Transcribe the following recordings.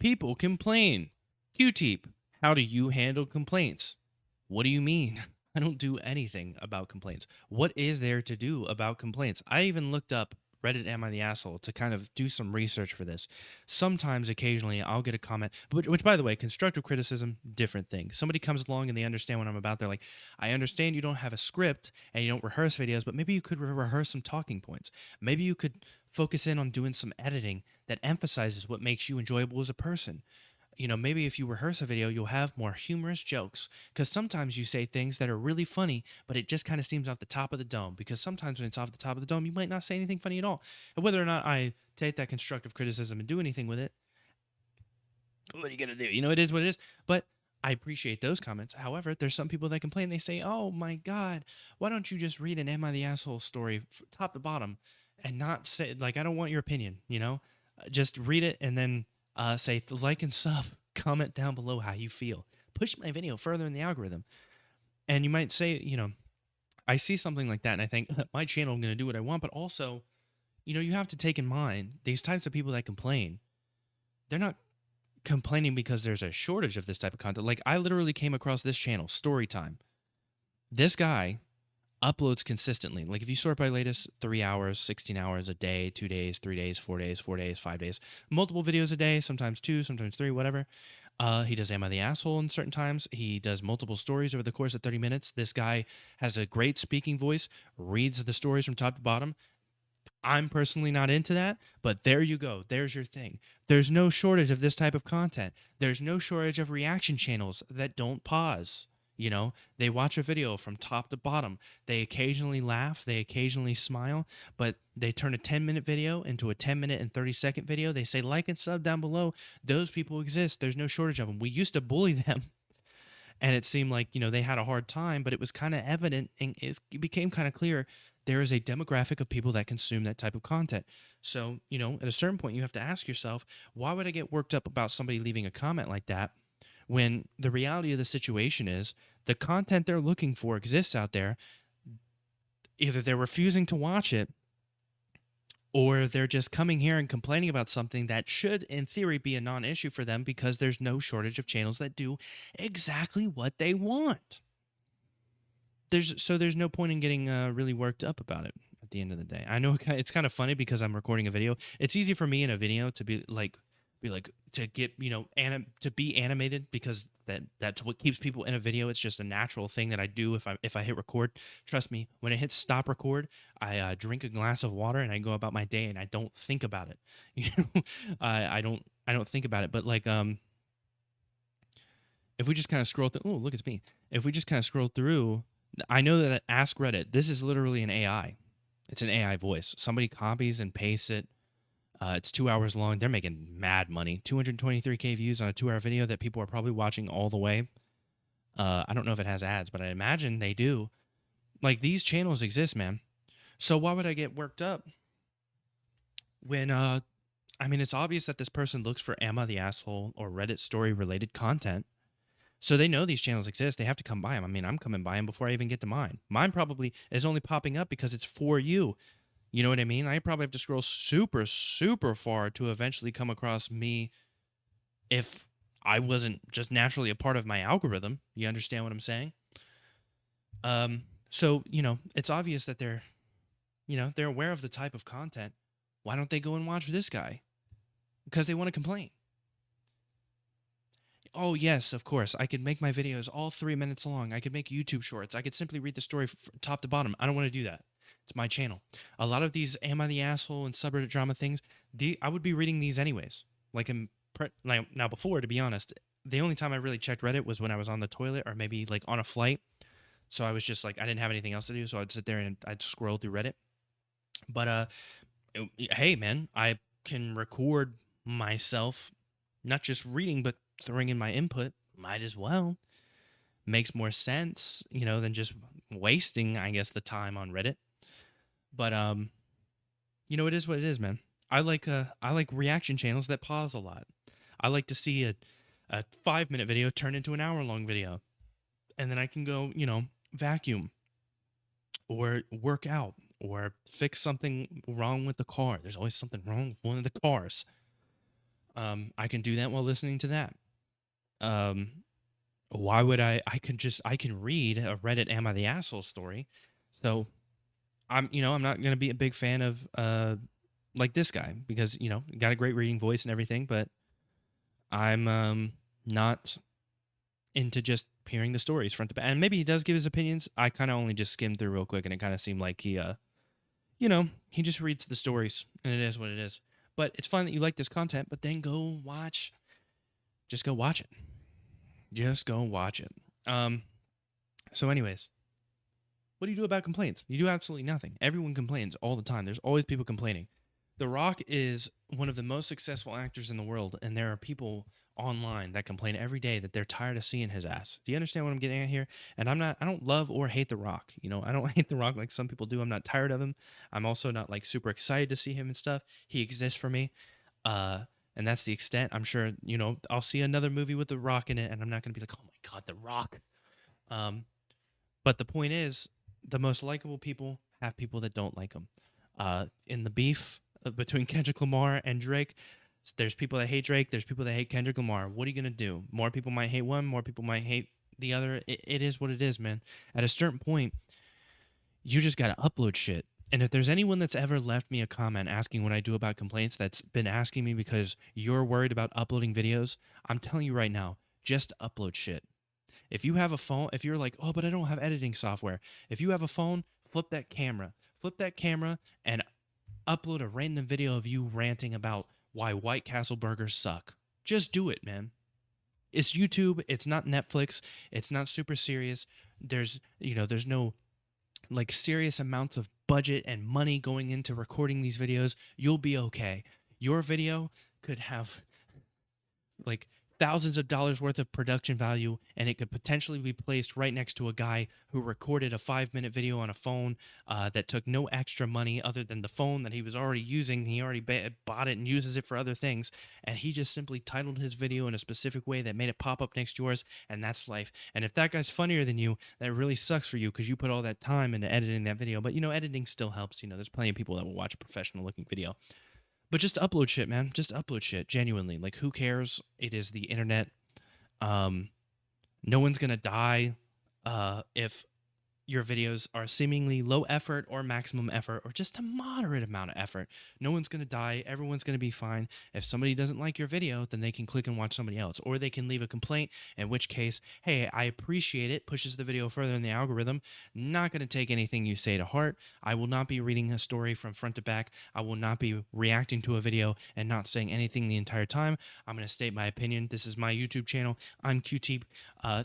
People complain. QTEEP, how do you handle complaints? What do you mean? I don't do anything about complaints. What is there to do about complaints? I even looked up Reddit Am I the Asshole to kind of do some research for this. Sometimes, occasionally, I'll get a comment, which by the way, constructive criticism, different thing. Somebody comes along and they understand what I'm about. They're like, I understand you don't have a script and you don't rehearse videos, but maybe you could rehearse some talking points. Maybe you could focus in on doing some editing that emphasizes what makes you enjoyable as a person. Maybe if you rehearse a video, you'll have more humorous jokes. Because sometimes you say things that are really funny, but it just kind of seems off the top of the dome. Because sometimes when it's off the top of the dome, you might not say anything funny at all. And whether or not I take that constructive criticism and do anything with it, what are you going to do? It is what it is. But I appreciate those comments. However, there's some people that complain. They say, oh my God, why don't you just read an Am I the Asshole story top to bottom and not say, like, I don't want your opinion. Just read it and then say like and sub, comment down below how you feel. Push my video further in the algorithm. And you might say, I see something like that and I think my channel, I'm going to do what I want. But also, you have to take in mind these types of people that complain, they're not complaining because there's a shortage of this type of content. Like I literally came across this channel, Storytime. This guy uploads consistently. Like if you sort by latest, 3 hours, 16 hours a day, 2 days, 3 days, 4 days, 4 days, 5 days, multiple videos a day, sometimes 2, sometimes 3, whatever. He does Am I the Asshole in certain times. He does multiple stories over the course of 30 minutes. This guy has a great speaking voice, reads the stories from top to bottom. I'm personally not into that, but there you go. There's your thing. There's no shortage of this type of content. There's no shortage of reaction channels that don't pause. They watch a video from top to bottom. They occasionally laugh. They occasionally smile, but they turn a 10-minute video into a 10-minute and 30-second video. They say like and sub down below. Those people exist. There's no shortage of them. We used to bully them. And it seemed like, they had a hard time, but it was kind of evident and it became kind of clear there is a demographic of people that consume that type of content. So, at a certain point, you have to ask yourself, why would I get worked up about somebody leaving a comment like that when the reality of the situation is the content they're looking for exists out there? Either they're refusing to watch it or they're just coming here and complaining about something that should, in theory, be a non-issue for them because there's no shortage of channels that do exactly what they want. There's no point in getting really worked up about it at the end of the day. I know it's kind of funny because I'm recording a video. It's easy for me in a video to be like to get to be animated because that's what keeps people in a video. It's just a natural thing that I do if I hit record. Trust me, when it hits stop record, I drink a glass of water and I go about my day and I don't think about it. I don't think about it. But like if we just kind of scroll through, oh look, it's me. If we just kind of scroll through, I know that Ask Reddit, this is literally an AI. It's an AI voice. Somebody copies and pastes it. It's 2 hours long. They're making mad money. 223K views on a 2-hour video that people are probably watching all the way. I don't know if it has ads, but I imagine they do. Like, these channels exist, man. So why would I get worked up when, it's obvious that this person looks for Am I the Asshole or Reddit story-related content. So they know these channels exist. They have to come by them. I'm coming by them before I even get to mine. Mine probably is only popping up because it's for you. You know what I mean? I probably have to scroll super, super far to eventually come across me if I wasn't just naturally a part of my algorithm. You understand what I'm saying? So, it's obvious that they're aware of the type of content. Why don't they go and watch this guy? Because they want to complain. Oh, yes, of course. I could make my videos all 3 minutes long. I could make YouTube shorts. I could simply read the story from top to bottom. I don't want to do that. It's my channel. A lot of these Am I the Asshole and subreddit drama things, I would be reading these anyways. Now before, to be honest, the only time I really checked Reddit was when I was on the toilet or maybe like on a flight. So I was just like, I didn't have anything else to do. So I'd sit there and I'd scroll through Reddit. But hey, man, I can record myself, not just reading, but throwing in my input. Might as well. Makes more sense, than just wasting, I guess, the time on Reddit. But it is what it is, man. I like reaction channels that pause a lot. I like to see a 5-minute video turn into an hour-long video, and then I can go, vacuum, or work out, or fix something wrong with the car. There's always something wrong with one of the cars. I can do that while listening to that. Um, why would I can read a Reddit "Am I the Asshole" story. So I'm not gonna be a big fan of like this guy because got a great reading voice and everything, but I'm not into just hearing the stories front to back. And maybe he does give his opinions. I kind of only just skimmed through real quick, and it kind of seemed like he just reads the stories, and it is what it is. But it's fun that you like this content. But then just go watch it. Just go watch it. So, anyways, what do you do about complaints? You do absolutely nothing. Everyone complains all the time. There's always people complaining. The Rock is one of the most successful actors in the world, and there are people online that complain every day that they're tired of seeing his ass. Do you understand what I'm getting at here? And I don't love or hate The Rock. I don't hate The Rock like some people do. I'm not tired of him. I'm also not like super excited to see him and stuff. He exists for me. Uh, and that's the extent. I'm sure, I'll see another movie with The Rock in it, and I'm not going to be like, oh my God, The Rock. Um, but the point is, the most likable people have people that don't like them. In the beef between Kendrick Lamar and Drake, there's people that hate Drake. There's people that hate Kendrick Lamar. What are you gonna do? More people might hate one. More people might hate the other. It is what it is, man. At a certain point, you just gotta upload shit. And if there's anyone that's ever left me a comment asking what I do about complaints, that's been asking me because you're worried about uploading videos, I'm telling you right now, just upload shit. If you have a phone, if you're like, oh, but I don't have editing software. If you have a phone, flip that camera and upload a random video of you ranting about why White Castle burgers suck. Just do it, man. It's YouTube. It's not Netflix. It's not super serious. There's no like serious amounts of budget and money going into recording these videos. You'll be okay. Your video could have like thousands of dollars worth of production value, and it could potentially be placed right next to a guy who recorded a 5-minute video on a phone that took no extra money other than the phone that he was already using. He already bought it and uses it for other things, and he just simply titled his video in a specific way that made it pop up next to yours, and that's life. And if that guy's funnier than you, that really sucks for you because you put all that time into editing that video. But editing still helps. There's plenty of people that will watch a professional looking video. But just upload shit, man. Just upload shit. Genuinely. Like, who cares? It is the internet. Um, no one's gonna die if your videos are seemingly low effort or maximum effort or just a moderate amount of effort. No one's going to die. Everyone's going to be fine. If somebody doesn't like your video, then they can click and watch somebody else, or they can leave a complaint, in which case, hey, I appreciate it, pushes the video further in the algorithm. Not going to take anything you say to heart. I will not be reading a story from front to back. I will not be reacting to a video and not saying anything the entire time. I'm going to state my opinion. This is my YouTube channel. I'm QTEEP.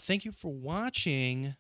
Thank you for watching.